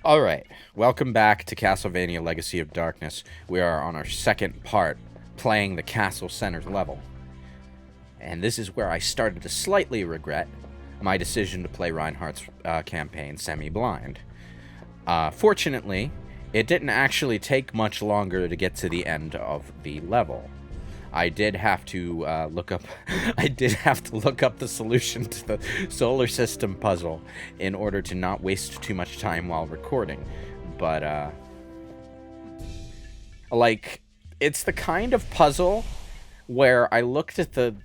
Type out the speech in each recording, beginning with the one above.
All right, welcome back to Castlevania Legacy of Darkness. We are on our second part, playing the Castle Center level. And this is where I started to slightly regret my decision to play Reinhardt's campaign semi-blind. Fortunately, it didn't actually take much longer to get to the end of the level. I did have to look up the solution to the solar system puzzle in order to not waste too much time while recording. But it's the kind of puzzle where I looked at the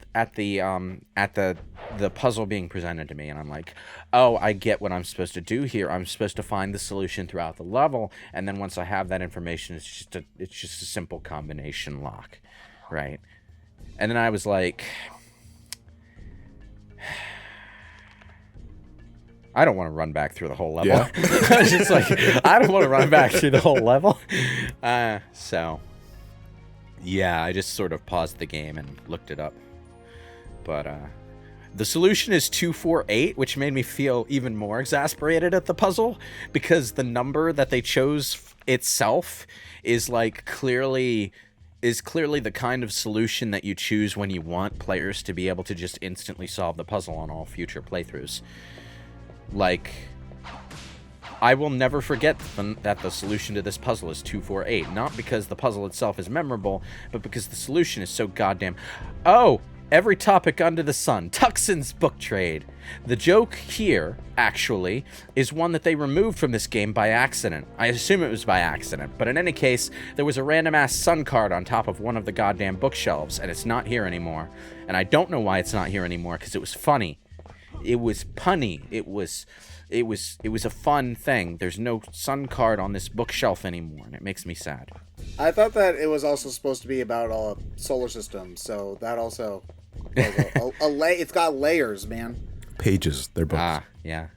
puzzle being presented to me, and I'm like, oh, I get what I'm supposed to do here. I'm supposed to find the solution throughout the level, and then once I have that information, it's just a simple combination lock. Right. And then I was like, I don't want to run back through the whole level. Yeah. I was just like, I don't want to run back through the whole level. So, yeah, I just sort of paused the game and looked it up. But the solution is 248, which made me feel even more exasperated at the puzzle, because the number that they chose itself is clearly the kind of solution that you choose when you want players to be able to just instantly solve the puzzle on all future playthroughs. I will never forget that the solution to this puzzle is 248, not because the puzzle itself is memorable, but because the solution is so goddamn... Oh! Every topic under the sun. Tuxin's book trade. The joke here, actually, is one that they removed from this game by accident. I assume it was by accident, but in any case, there was a random-ass sun card on top of one of the goddamn bookshelves, and it's not here anymore. And I don't know why it's not here anymore, because it was funny. It was punny. It was a fun thing. There's no sun card on this bookshelf anymore, and it makes me sad. I thought that it was also supposed to be about a solar system, so that also... it's got layers, man. Pages, they're books. Yeah.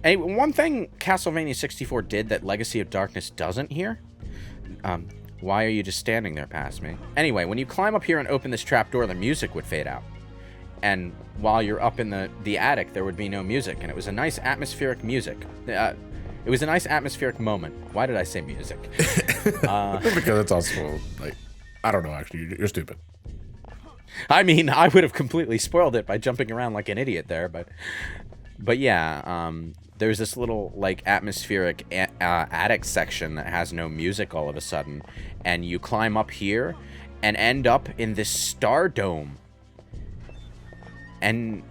Hey, one thing Castlevania 64 did that Legacy of Darkness doesn't here... why are you just standing there past me? Anyway, when you climb up here and open this trapdoor, the music would fade out. And while you're up in the attic, there would be no music, and it was a nice atmospheric music. It was a nice atmospheric moment. Why did I say music? Because it's also, I don't know, actually. You're stupid. I mean, I would have completely spoiled it by jumping around like an idiot there, but yeah, there's this little, atmospheric attic section that has no music all of a sudden, and you climb up here and end up in this star dome. And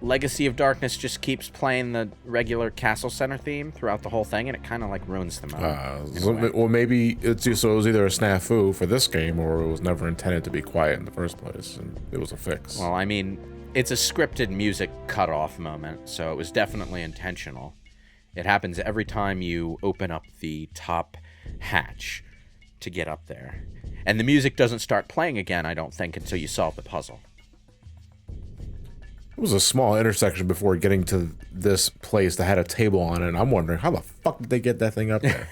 Legacy of Darkness just keeps playing the regular Castle Center theme throughout the whole thing, and it kind of ruins the mood. Well, maybe it was either a snafu for this game, or it was never intended to be quiet in the first place, and it was a fix. Well, I mean, it's a scripted music cutoff moment, so it was definitely intentional. It happens every time you open up the top hatch to get up there. And the music doesn't start playing again, I don't think, until you solve the puzzle. It was a small intersection before getting to this place that had a table on it, and I'm wondering, how the fuck did they get that thing up there?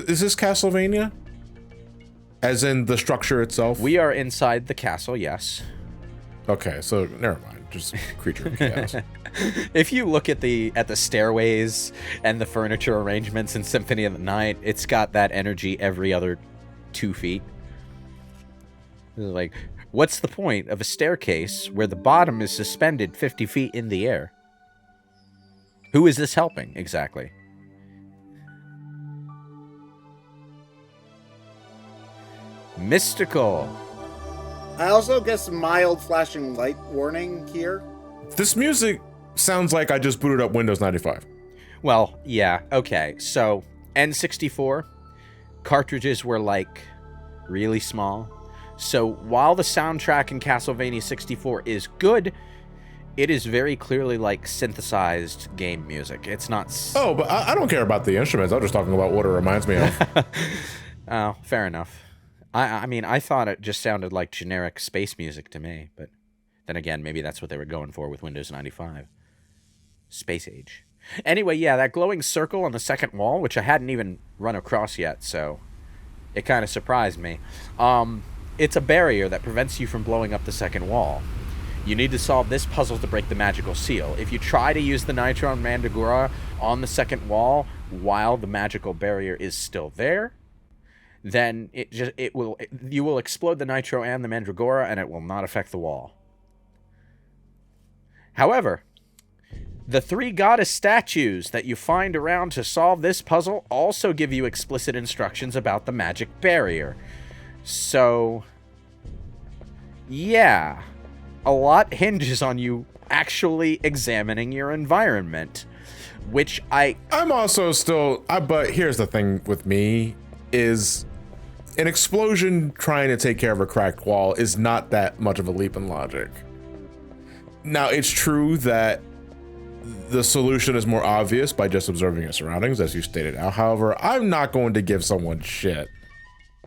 Is this Castlevania? As in the structure itself? We are inside the castle, yes. Okay, so never mind. Just creature of chaos. If you look at the stairways and the furniture arrangements in Symphony of the Night, it's got that energy every other 2 feet. What's the point of a staircase where the bottom is suspended 50 feet in the air? Who is this helping, exactly? Mystical. I also guess mild flashing light warning here. This music sounds like I just booted up Windows 95. Well, yeah, okay. So, N64 cartridges were really small. So while the soundtrack in Castlevania 64 is good, it is very clearly synthesized game music. It's not... Oh, but I don't care about the instruments. I'm just talking about what it reminds me of. Oh, fair enough. I mean, I thought it just sounded like generic space music to me, but then again, maybe that's what they were going for with Windows 95. Space age. Anyway, yeah, that glowing circle on the second wall, which I hadn't even run across yet, so it kind of surprised me. It's a barrier that prevents you from blowing up the second wall. You need to solve this puzzle to break the magical seal. If you try to use the Nitro and Mandragora on the second wall while the magical barrier is still there, then you will explode the Nitro and the Mandragora, and it will not affect the wall. However, the 3 goddess statues that you find around to solve this puzzle also give you explicit instructions about the magic barrier. So, yeah, a lot hinges on you actually examining your environment, which I'm also still... but here's the thing with me, is an explosion trying to take care of a cracked wall is not that much of a leap in logic. Now, it's true that the solution is more obvious by just observing your surroundings, as you stated out. However, I'm not going to give someone shit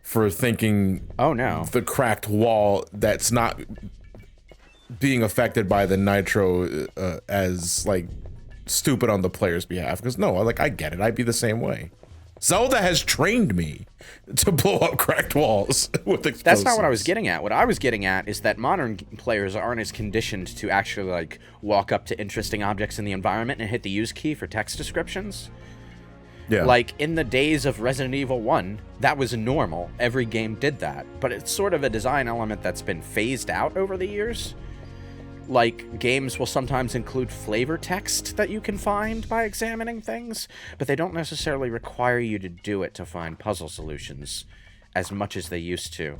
for thinking, oh no, the cracked wall that's not being affected by the Nitro as like stupid on the player's behalf. Because no, like, I get it. I'd be the same way. Zelda has trained me to blow up cracked walls with explosives. That's not what I was getting at. What I was getting at is that modern players aren't as conditioned to actually, like, walk up to interesting objects in the environment and hit the use key for text descriptions. Yeah. Like, in the days of Resident Evil 1, that was normal. Every game did that. But it's sort of a design element that's been phased out over the years. Like, games will sometimes include flavor text that you can find by examining things, but they don't necessarily require you to do it to find puzzle solutions as much as they used to.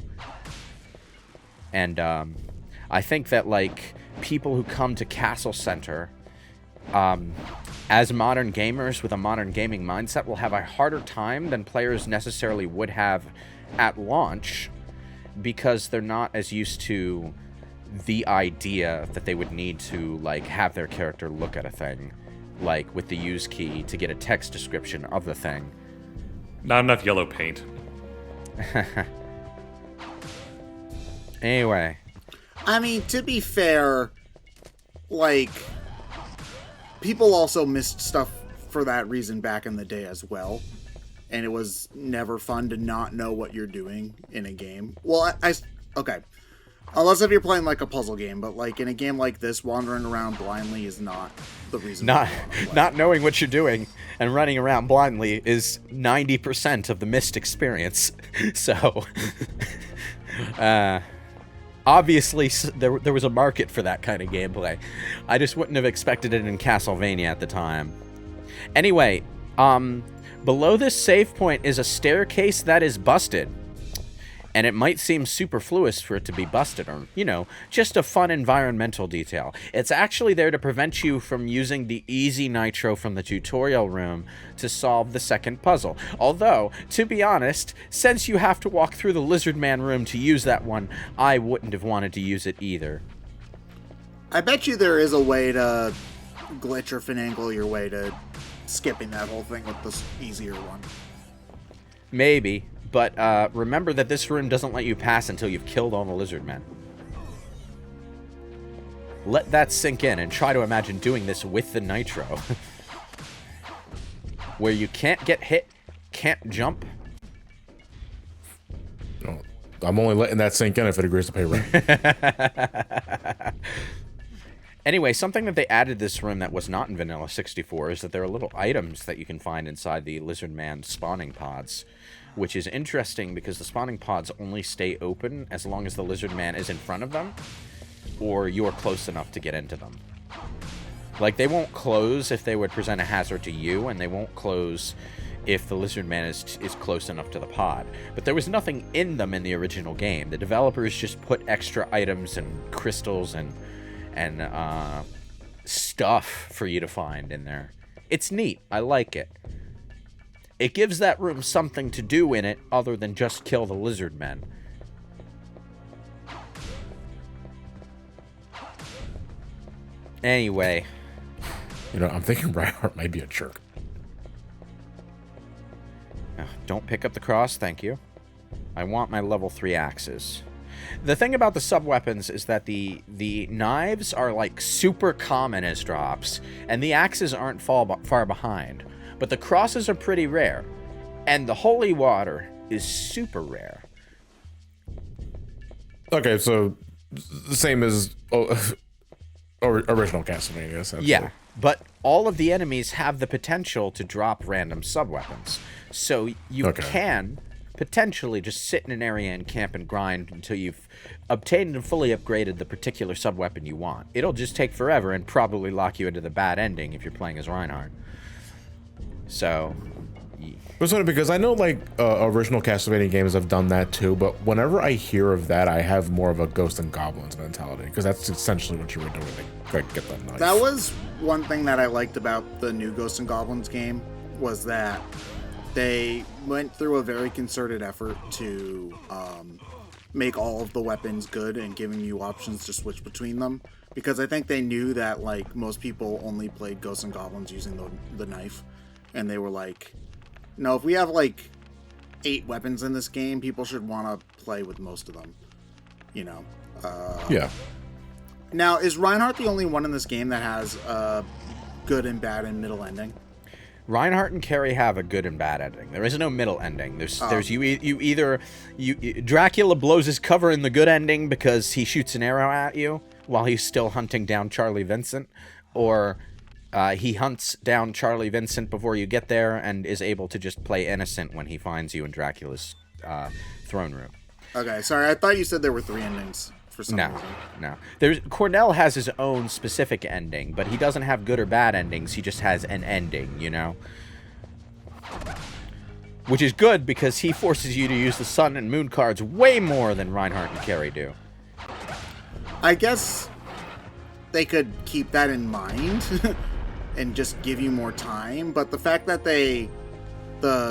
And I think that, like, people who come to Castle Center as modern gamers with a modern gaming mindset will have a harder time than players necessarily would have at launch, because they're not as used to the idea that they would need to, like, have their character look at a thing, like with the use key to get a text description of the thing. Not enough yellow paint. Anyway. I mean, to be fair, like, people also missed stuff for that reason back in the day as well. And it was never fun to not know what you're doing in a game. Well, okay. Unless if you're playing, like, a puzzle game, but, like, in a game like this, wandering around blindly is not the reason. Not knowing what you're doing and running around blindly is 90% of the missed experience. So, obviously, there was a market for that kind of gameplay. I just wouldn't have expected it in Castlevania at the time. Anyway, below this save point is a staircase that is busted. And it might seem superfluous for it to be busted, or, you know, just a fun environmental detail. It's actually there to prevent you from using the easy Nitro from the tutorial room to solve the second puzzle. Although, to be honest, since you have to walk through the Lizard Man room to use that one, I wouldn't have wanted to use it either. I bet you there is a way to glitch or finagle your way to skipping that whole thing with this easier one. Maybe. But remember that this room doesn't let you pass until you've killed all the lizard men. Let that sink in and try to imagine doing this with the Nitro. Where you can't get hit, can't jump. Oh, I'm only letting that sink in if it agrees to pay rent. Anyway, something that they added this room that was not in Vanilla 64 is that there are little items that you can find inside the lizard man spawning pods. Which is interesting because the spawning pods only stay open as long as the lizard man is in front of them, or you're close enough to get into them. Like, they won't close if they would present a hazard to you, and they won't close if the lizard man is close enough to the pod. But there was nothing in them in the original game. The developers just put extra items and crystals and stuff for you to find in there. It's neat. I like it. It gives that room something to do in it other than just kill the lizard men. Anyway. You know, I'm thinking Reinhardt might be a jerk. Don't pick up the cross, thank you. I want my level 3 axes. The thing about the sub-weapons is that the knives are, like, super common as drops, and the axes aren't far behind. But the crosses are pretty rare, and the holy water is super rare. Okay, so the same as Or original Castlevania, essentially. Yeah, but all of the enemies have the potential to drop random sub-weapons. So you can potentially just sit in an area and camp and grind until you've obtained and fully upgraded the particular sub-weapon you want. It'll just take forever and probably lock you into the bad ending if you're playing as Reinhardt. So... It's funny because I know, like, original Castlevania games have done that too, but whenever I hear of that, I have more of a Ghosts and Goblins mentality, because that's essentially what you were doing to like, get that knife. That was one thing that I liked about the new Ghosts and Goblins game, was that they went through a very concerted effort to make all of the weapons good and giving you options to switch between them, because I think they knew that, like, most people only played Ghosts and Goblins using the knife, and they were like... No, if we have, like, 8 weapons in this game, people should want to play with most of them. You know? Yeah. Now, is Reinhardt the only one in this game that has a good and bad and middle ending? Reinhardt and Carrie have a good and bad ending. There is no middle ending. There's Dracula blows his cover in the good ending because he shoots an arrow at you while he's still hunting down Charlie Vincent, or... he hunts down Charlie Vincent before you get there and is able to just play innocent when he finds you in Dracula's throne room. Okay, sorry, I thought you said there were 3 endings for some reason. No. Cornell has his own specific ending, but he doesn't have good or bad endings. He just has an ending, you know? Which is good because he forces you to use the Sun and Moon cards way more than Reinhardt and Carrie do. I guess they could keep that in mind. And just give you more time, but the fact that the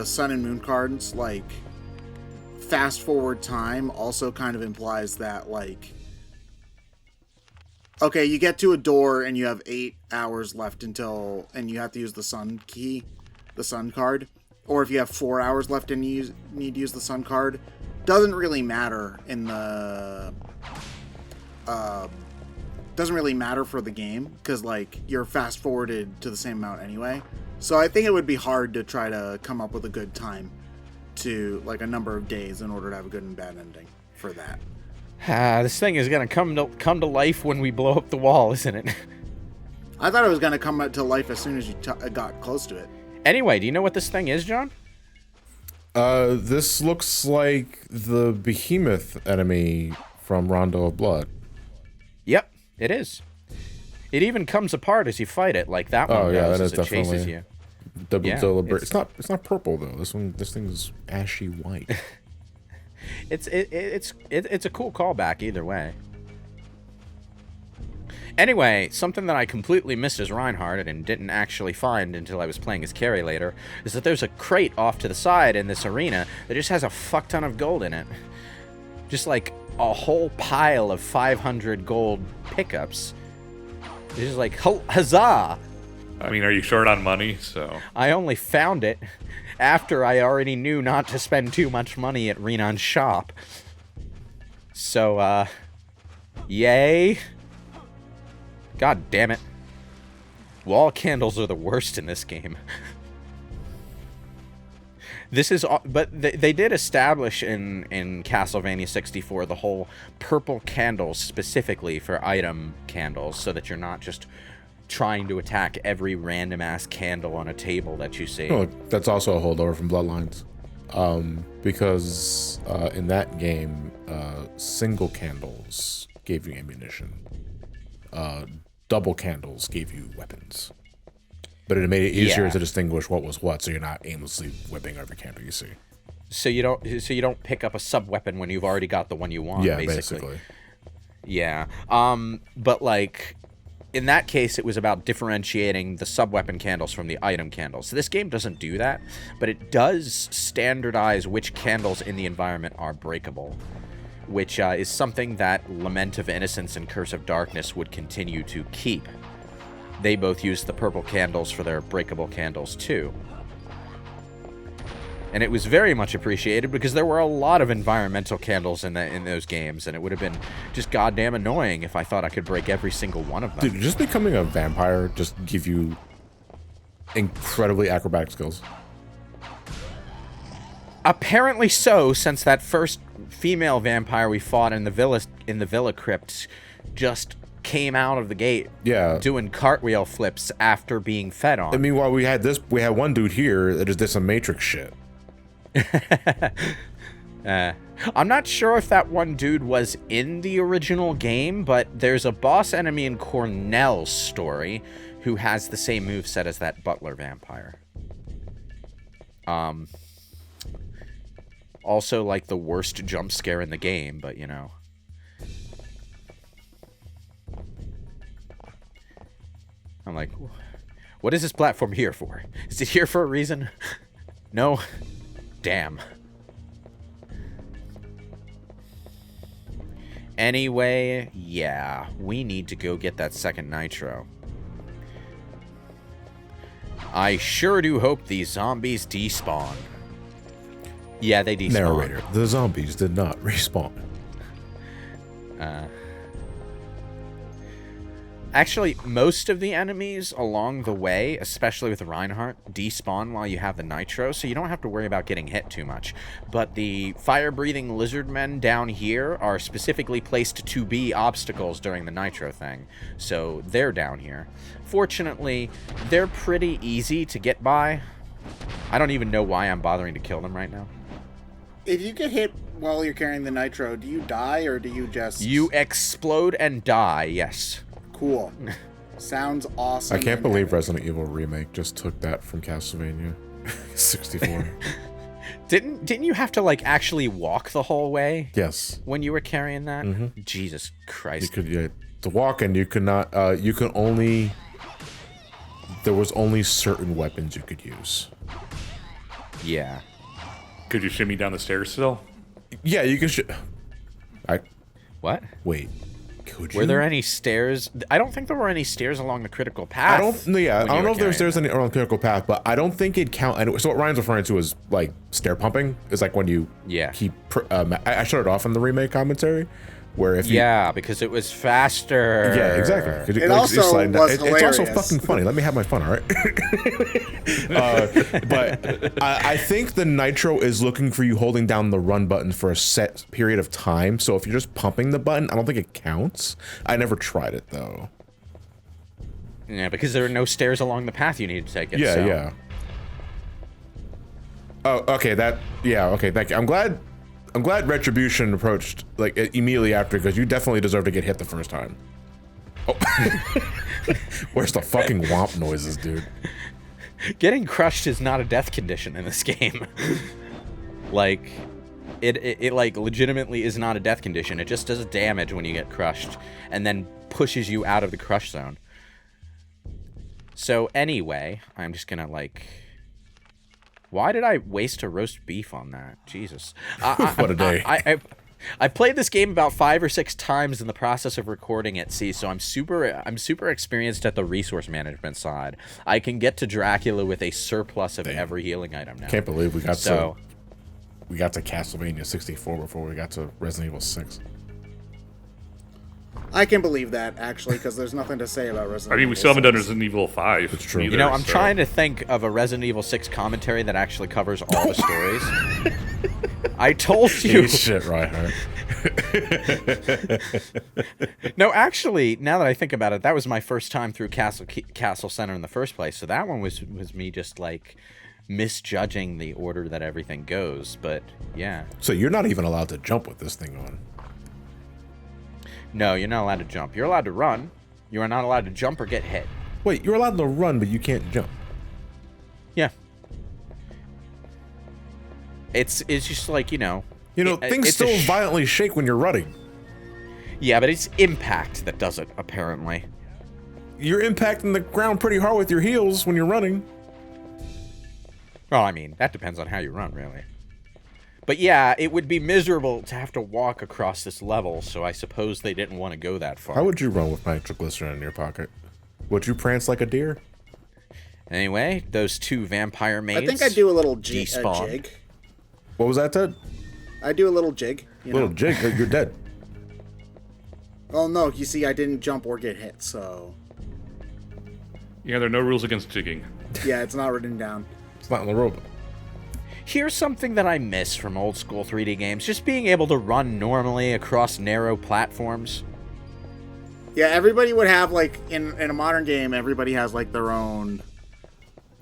Sun and Moon cards, like, fast forward time also kind of implies that, like, okay, you get to a door and you have 8 hours left and you have to use the Sun key, the Sun card, or if you have 4 hours left and you need to use the Sun card, doesn't really matter in the doesn't really matter for the game, because, like, you're fast forwarded to the same amount anyway. So I think it would be hard to try to come up with a good time to, like, a number of days in order to have a good and bad ending for that. This thing is gonna come to life when we blow up the wall, isn't it? I thought it was gonna come to life as soon as you got close to it. Anyway, do you know what this thing is, John? This looks like the Behemoth enemy from Rondo of Blood. Yep. It is. It even comes apart as you fight it, like that one does as it chases you. It's not purple though. This thing is ashy white. It's a cool callback either way. Anyway, something that I completely missed as Reinhardt and didn't actually find until I was playing as Carrie later is that there's a crate off to the side in this arena that just has a fuck ton of gold in it. Just like a whole pile of 500 gold pickups. It's just like, huzzah! I mean, are you short on money? So I only found it after I already knew not to spend too much money at Reinhardt's shop. So, yay. God damn it. Wall candles are the worst in this game. But they did establish in Castlevania 64 the whole purple candles specifically for item candles, so that you're not just trying to attack every random ass candle on a table that you see. Oh, that's also a holdover from Bloodlines, because in that game, single candles gave you ammunition, double candles gave you weapons. But it made it easier to distinguish what was what, so you're not aimlessly whipping every candle you see. So you don't pick up a sub weapon when you've already got the one you want. Yeah, basically. Yeah. But like in that case, it was about differentiating the sub weapon candles from the item candles. So this game doesn't do that, but it does standardize which candles in the environment are breakable, which is something that Lament of Innocence and Curse of Darkness would continue to keep. They both use the purple candles for their breakable candles too. And it was very much appreciated because there were a lot of environmental candles in those games, and it would have been just goddamn annoying if I thought I could break every single one of them. Dude, just becoming a vampire just give you incredibly acrobatic skills. Apparently so, since that first female vampire we fought in the villa crypt just came out of the gate doing cartwheel flips after being fed on. I mean, while we had one dude here that just did some Matrix shit. I'm not sure if that one dude was in the original game, but there's a boss enemy in Cornell's story who has the same moveset as that butler vampire. Also, like, the worst jump scare in the game, but, you know. I'm like, what is this platform here for? Is it here for a reason? No? Damn. Anyway, yeah, we need to go get that second Nitro. I sure do hope these zombies despawn. Yeah, they despawn. Narrator, the zombies did not respawn. Actually, most of the enemies along the way, especially with Reinhardt, despawn while you have the Nitro, so you don't have to worry about getting hit too much. But the fire-breathing lizard men down here are specifically placed to be obstacles during the Nitro thing, so they're down here. Fortunately, they're pretty easy to get by. I don't even know why I'm bothering to kill them right now. If you get hit while you're carrying the Nitro, do you die or do you just... You explode and die, yes. Cool. Sounds awesome. I can't believe Resident Evil Remake just took that from Castlevania 64. Didn't you have to, like, actually walk the whole way? Yes. When you were carrying that? Mm-hmm. Jesus Christ. You could, to walk, and you could not, you could only, there was only certain weapons you could use. Yeah. Could you shimmy down the stairs still? Yeah, you can What? Wait. Could you? Were there any stairs? I don't think there were any stairs along the critical path. I don't know if there were stairs along the critical path, but I don't think it'd count. And so what Ryan's referring to is like stair pumping. Is like when you keep. I shut it off in the remake commentary, where if you, because it was faster. Yeah, exactly. It also was hilarious. It's also fucking funny. Let me have my fun, all right? But I think the Nitro is looking for you holding down the run button for a set period of time. So if you're just pumping the button, I don't think it counts. I never tried it, though. Yeah, because there are no stairs along the path you need to take it. Yeah, so. yeah. Oh, okay, okay, thank you. I'm glad Retribution approached like immediately after, because you definitely deserve to get hit the first time. Oh. Where's the fucking womp noises, dude? Getting crushed is not a death condition in this game. Like, it like legitimately is not a death condition. It just does damage when you get crushed, and then pushes you out of the crush zone. So anyway, I'm just gonna like. Why did I waste a roast beef on that? Jesus. What a day. I played this game about 5 or 6 times in the process of recording it, so I'm super experienced at the resource management side. I can get to Dracula with a surplus of every healing item now. Can't believe we got to Castlevania 64 before we got to Resident Evil 6. I can believe that, actually, because there's nothing to say about Resident Evil. I mean, we still haven't done Resident Evil 5. It's true. Either, you know, I'm trying to think of a Resident Evil 6 commentary that actually covers all the stories. I told you. Eat shit, Reinhardt. No, actually, now that I think about it, that was my first time through Castle Center in the first place. So that one was me just like misjudging the order that everything goes. But yeah. So you're not even allowed to jump with this thing on. No, you're not allowed to jump. You're allowed to run. You are not allowed to jump or get hit. Wait, you're allowed to run, but you can't jump. Yeah. It's just like, you know, things still violently shake when you're running. Yeah, but it's impact that does it, apparently. You're impacting the ground pretty hard with your heels when you're running. Well, I mean, that depends on how you run, really. But yeah, it would be miserable to have to walk across this level, so I suppose they didn't want to go that far. How would you run with nitroglycerin in your pocket? Would you prance like a deer? Anyway, those 2 vampire maids. I think I do a little jig. What was that, Ted? I do a little jig. Jig? You're dead. Oh no, you see, I didn't jump or get hit, so... Yeah, there are no rules against jigging. Yeah, it's not written down. It's not in the robot. Here's something that I miss from old school 3D games. Just being able to run normally across narrow platforms. Yeah, everybody would have, like, in a modern game, everybody has, like, their own...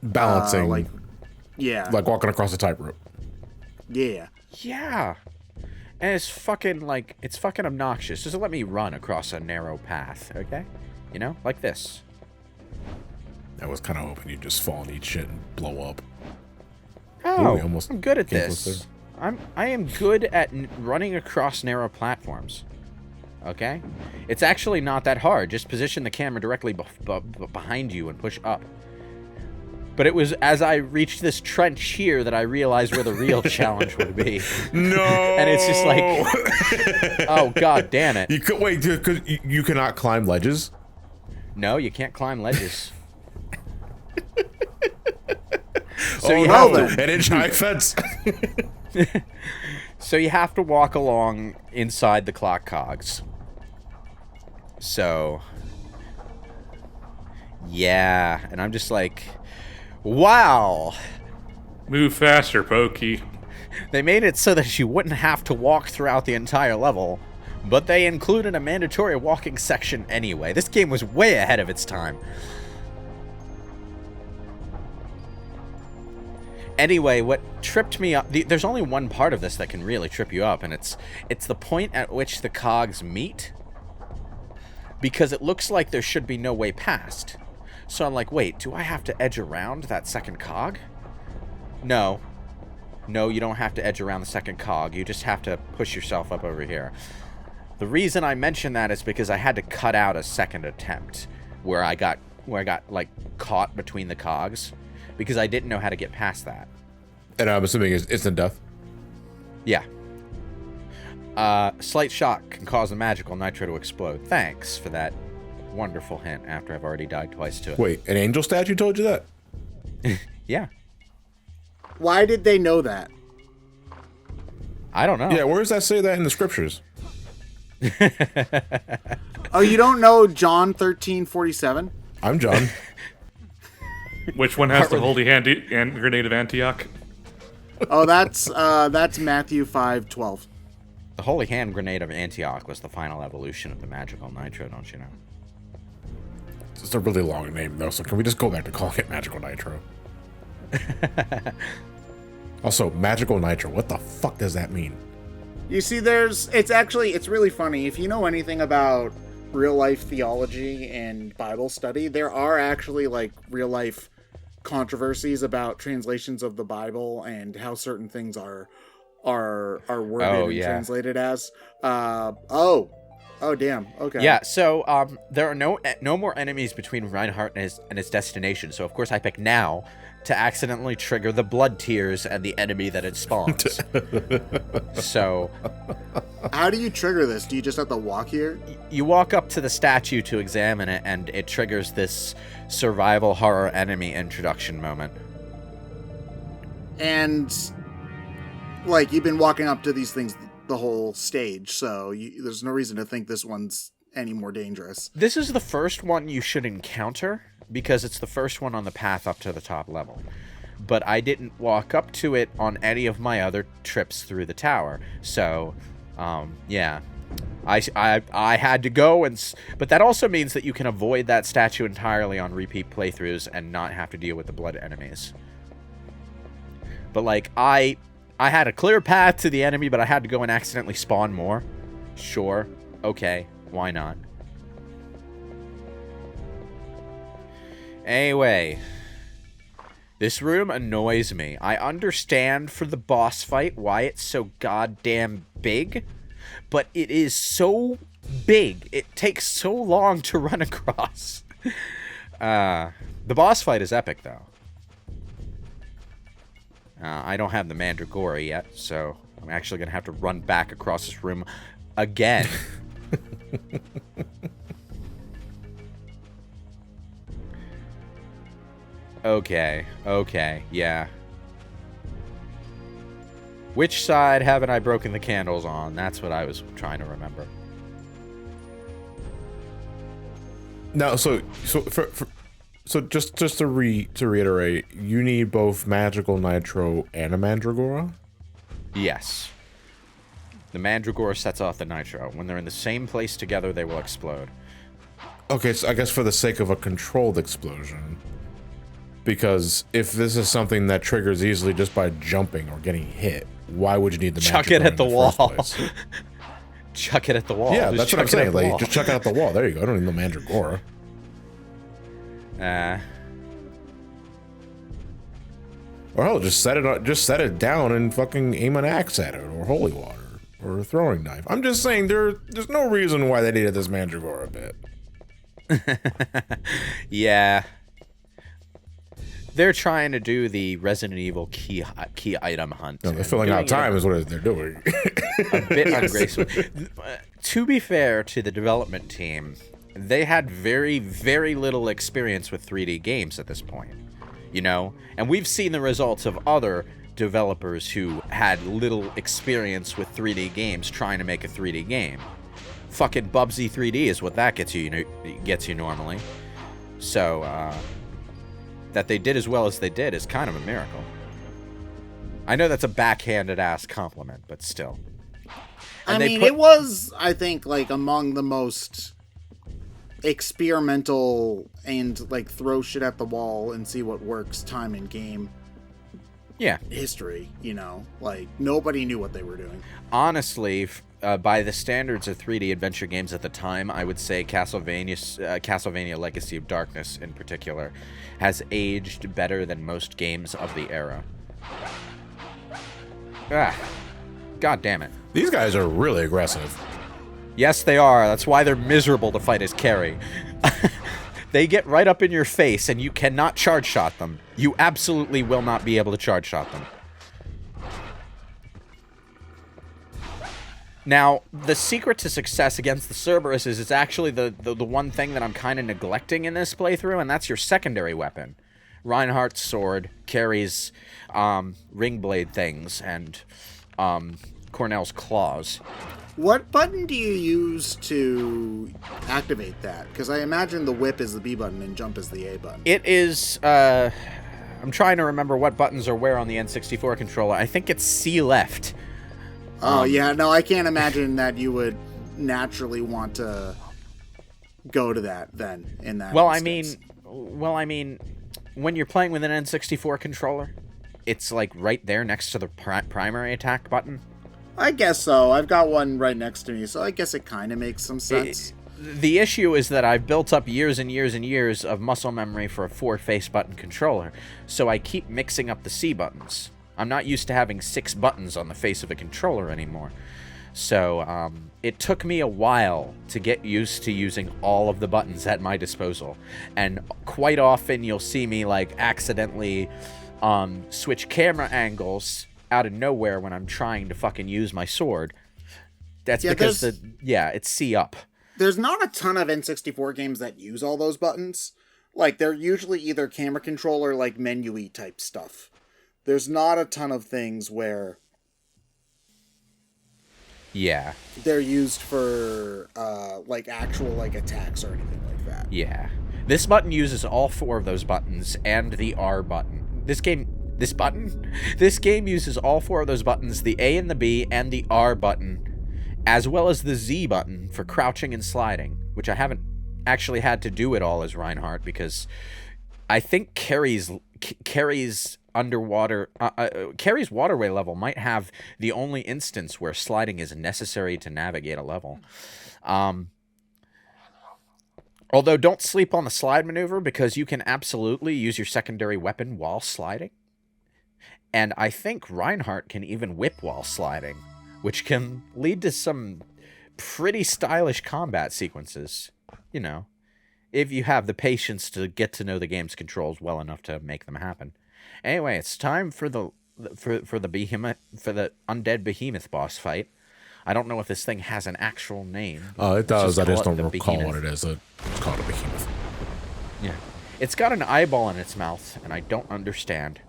Balancing. Yeah. Like walking across a tightrope. Yeah. Yeah. And it's fucking, like, it's fucking obnoxious. Just let me run across a narrow path, okay? You know? Like this. I was kind of hoping you'd just fall and eat shit and blow up. Oh, Ooh, I'm good at came this. close I am good at running across narrow platforms. Okay? It's actually not that hard. Just position the camera directly behind you and push up. But it was as I reached this trench here that I realized where the real challenge would be. No! And it's just like, oh, god damn it. You could wait, because you cannot climb ledges. No, you can't climb ledges. So you have have an inch high fence. So you have to walk along inside the clock cogs. So, yeah, and I'm just like, wow. Move faster, Pokey. They made it so that you wouldn't have to walk throughout the entire level, but they included a mandatory walking section anyway. This game was way ahead of its time. Anyway, what tripped me up... There's only one part of this that can really trip you up, and it's the point at which the cogs meet, because it looks like there should be no way past. So I'm like, wait, do I have to edge around that second cog? No. No, you don't have to edge around the second cog. You just have to push yourself up over here. The reason I mention that is because I had to cut out a second attempt where I got like caught between the cogs, because I didn't know how to get past that. And I'm assuming it's instant death. Yeah. Slight shock can cause a magical nitro to explode. Thanks for that wonderful hint after I've already died twice to it. Wait, an angel statue told you that? Yeah. Why did they know that? I don't know. Yeah, where does that say that in the scriptures? Oh, you don't know John 13:47? I'm John. Which one has the holy hand grenade of Antioch? Oh, that's Matthew 5:12. The Holy Hand Grenade of Antioch was the final evolution of the magical nitro, don't you know? It's a really long name, though, so can we just go back to calling it Magical Nitro? Also, Magical Nitro, what the fuck does that mean? You see, it's really funny. If you know anything about real-life theology and Bible study, there are actually, like, real-life controversies about translations of the Bible and how certain things are worded and translated as. Oh, damn. Okay. Yeah, so there are no more enemies between Reinhardt and his destination, so of course I pick now to accidentally trigger the blood tears and the enemy that it spawns. So... How do you trigger this? Do you just have to walk here? You walk up to the statue to examine it, and it triggers this survival horror enemy introduction moment. And, like, you've been walking up to these things the whole stage, so there's no reason to think this one's any more dangerous. This is the first one you should encounter, because it's the first one on the path up to the top level. But I didn't walk up to it on any of my other trips through the tower, so... yeah, I had to go, but that also means that you can avoid that statue entirely on repeat playthroughs and not have to deal with the blood enemies. But like, I had a clear path to the enemy, but I had to go and accidentally spawn more. Sure, okay, why not? Anyway, this room annoys me. I understand for the boss fight why it's so goddamn big, but it is so big. It takes so long to run across. The boss fight is epic, though. I don't have the Mandragora yet, so I'm actually going to have to run back across this room again. Okay, yeah. Which side haven't I broken the candles on? That's what I was trying to remember. No, so just to reiterate, you need both Magical Nitro and a Mandragora? Yes. The Mandragora sets off the Nitro. When they're in the same place together, they will explode. Okay, so I guess for the sake of a controlled explosion, because if this is something that triggers easily just by jumping or getting hit, why would you need the Chuck magic it at the wall. first place? Chuck it at the wall. Yeah, Just that's what I'm chuck it at saying. the Like, wall. just chuck it at the wall. There you go. I don't need the mandragora. Or hell, just set it down and fucking aim an axe at it, or holy water, or a throwing knife. I'm just saying there's no reason why they needed this mandragora bit. Yeah. They're trying to do the Resident Evil key item hunt. No, they're and filling out doing it time is what they're doing. a bit ungraceful. To be fair to the development team, they had very, very little experience with 3D games at this point. You know? And we've seen the results of other developers who had little experience with 3D games trying to make a 3D game. Fucking Bubsy 3D is what that gets you normally. So, that they did as well as they did is kind of a miracle. I know that's a backhanded ass compliment, but still. And I mean, it was, I think, like, among the most experimental and, like, throw shit at the wall and see what works time in game history, you know? Like, nobody knew what they were doing. Honestly, by the standards of 3D adventure games at the time, I would say Castlevania Legacy of Darkness, in particular, has aged better than most games of the era. God damn it. These guys are really aggressive. Yes, they are. That's why they're miserable to fight as Carrie. They get right up in your face, and you cannot charge shot them. You absolutely will not be able to charge shot them. Now, the secret to success against the Cerberus is it's actually the one thing that I'm kind of neglecting in this playthrough, and that's your secondary weapon. Reinhardt's sword, Carrie's ring blade things, and Cornell's claws. What button do you use to activate that? Because I imagine the whip is the B button and jump is the A button. It is, I'm trying to remember what buttons are where on the N64 controller. I think it's C left. Oh, yeah, no, I can't imagine that you would naturally want to go to that then, in that instance. I mean, when you're playing with an N64 controller, it's like right there next to the primary attack button. I guess so. I've got one right next to me, so I guess it kind of makes some sense. The issue is that I've built up years and years and years of muscle memory for a 4-face button controller, so I keep mixing up the C buttons. I'm not used to having 6 buttons on the face of a controller anymore. So, it took me a while to get used to using all of the buttons at my disposal. And quite often you'll see me, like, accidentally switch camera angles out of nowhere when I'm trying to fucking use my sword. That's because it's C up. There's not a ton of N64 games that use all those buttons. Like, they're usually either camera controller, like, menu-y type stuff. There's not a ton of things where they're used for like actual like attacks or anything like that. Yeah. This button uses all 4 of those buttons and the R button. This game uses all 4 of those buttons, the A and the B and the R button, as well as the Z button for crouching and sliding, which I haven't actually had to do it all as Reinhardt because I think Carrie's Carrie's waterway level might have the only instance where sliding is necessary to navigate a level. Although don't sleep on the slide maneuver because you can absolutely use your secondary weapon while sliding. And I think Reinhardt can even whip while sliding, which can lead to some pretty stylish combat sequences, you know, if you have the patience to get to know the game's controls well enough to make them happen. Anyway, it's time for the undead behemoth boss fight. I don't know if this thing has an actual name. Oh, it does. I just don't recall behemoth. what it is. It's called a behemoth. Yeah. It's got an eyeball in its mouth, and I don't understand.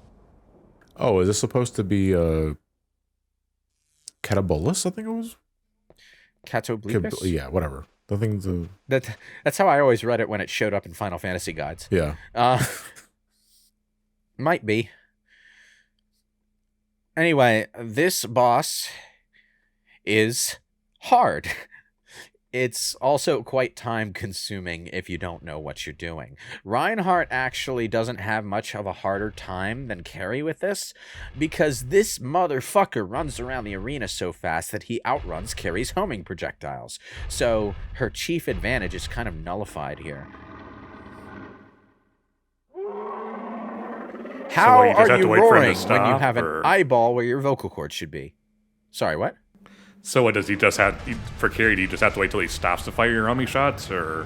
Oh, is this supposed to be Catabolus? I think it was. Catoblebus? Yeah, whatever. The thing's That's how I always read it when it showed up in Final Fantasy guides. Yeah. Might be. Anyway, this boss is hard. It's also quite time-consuming if you don't know what you're doing. Reinhardt actually doesn't have much of a harder time than Carrie with this, because this motherfucker runs around the arena so fast that he outruns Carrie's homing projectiles. So her chief advantage is kind of nullified here. How you just are have you to wait for him to roaring when you stop, have an or- eyeball where your vocal cords should be? Sorry, what? So what does he just have for Carrie? Do you just have to wait till he stops to fire your homing shots, or?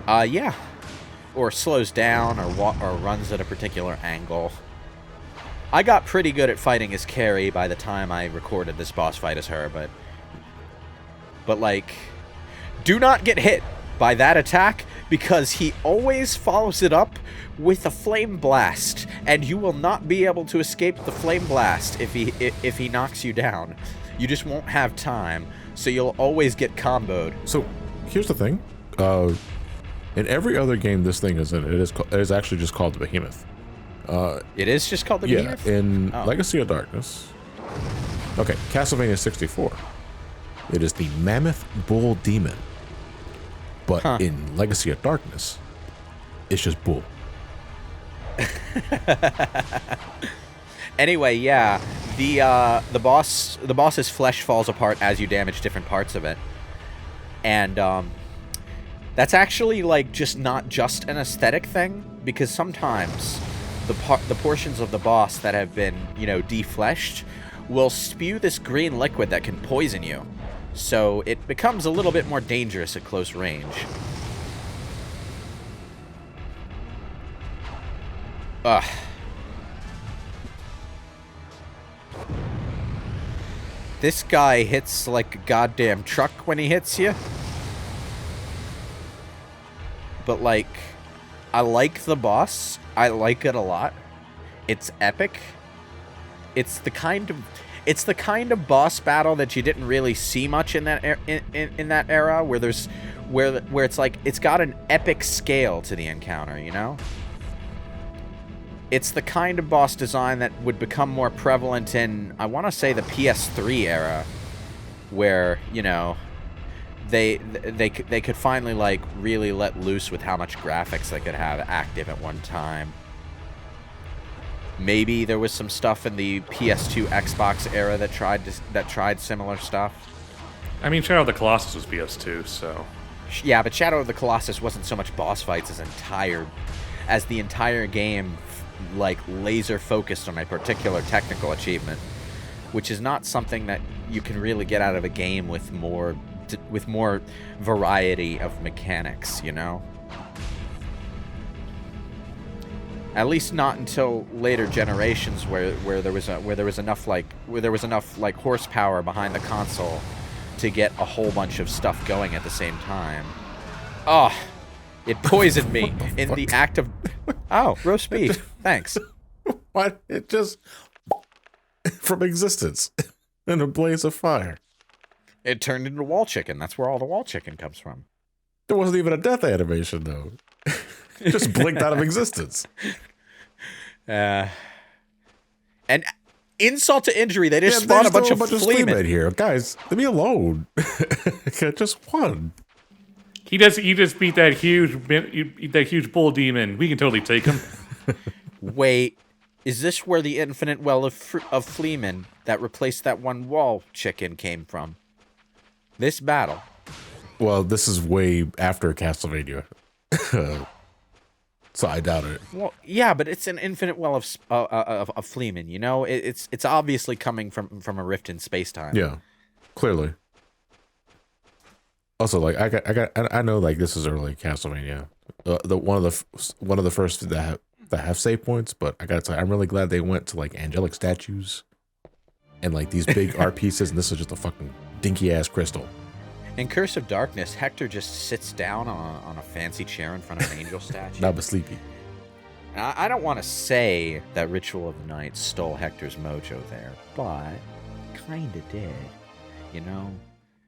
Yeah. Or slows down, or runs at a particular angle. I got pretty good at fighting as Carrie by the time I recorded this boss fight as her, but like, do not get hit by that attack, because he always follows it up with a flame blast, and you will not be able to escape the flame blast if he knocks you down. You just won't have time, so you'll always get comboed. So, here's the thing. In every other game this thing is in, it is actually just called the Behemoth. It is just called the Behemoth? In Legacy of Darkness. Okay, Castlevania 64. It is the Mammoth Bull Demon. But in Legacy of Darkness, it's just Bull. Anyway, yeah, the boss's flesh falls apart as you damage different parts of it, and that's actually like not just an aesthetic thing, because sometimes the portions of the boss that have been defleshed will spew this green liquid that can poison you, so it becomes a little bit more dangerous at close range. Ugh. This guy hits like a goddamn truck when he hits you. But like, I like the boss. I like it a lot. It's epic. It's the kind of boss battle that you didn't really see much in that in that era, where it's like it's got an epic scale to the encounter, you know? It's the kind of boss design that would become more prevalent in, I want to say, the PS3 era, where, they could finally, like, really let loose with how much graphics they could have active at one time. Maybe there was some stuff in the PS2 Xbox era that tried similar stuff. I mean, Shadow of the Colossus was PS2, so... Yeah, but Shadow of the Colossus wasn't so much boss fights as the entire game, like, laser focused on a particular technical achievement, which is not something that you can really get out of a game with more variety of mechanics, you know? At least not until later generations, where there was enough horsepower behind the console to get a whole bunch of stuff going at the same time. Oh, it poisoned me in the act of... Oh, roast beef. Thanks. What? It just... from existence. In a blaze of fire. It turned into wall chicken. That's where all the wall chicken comes from. There wasn't even a death animation, though. It just blinked out of existence. And insult to injury, they just spawned a bunch of fleamen here. Guys, leave me alone. Just one. He just beat that huge bull demon. We can totally take him. Wait, is this where the infinite well of fleamen that replaced that one wall chicken came from? This battle. Well, this is way after Castlevania. So I doubt it. Well, yeah, but it's an infinite well of fleamen, you know? It's obviously coming from a rift in space-time. Yeah, clearly. Also, like I know, like, this is early Castlevania, one of the first that have save points, but I gotta tell you, I'm really glad they went to like angelic statues and like these big art pieces, and this is just a fucking dinky ass crystal. In Curse of Darkness, Hector just sits down on a fancy chair in front of an angel statue. Now, but sleepy. I don't want to say that Ritual of the Night stole Hector's mojo there, but kinda did, you know.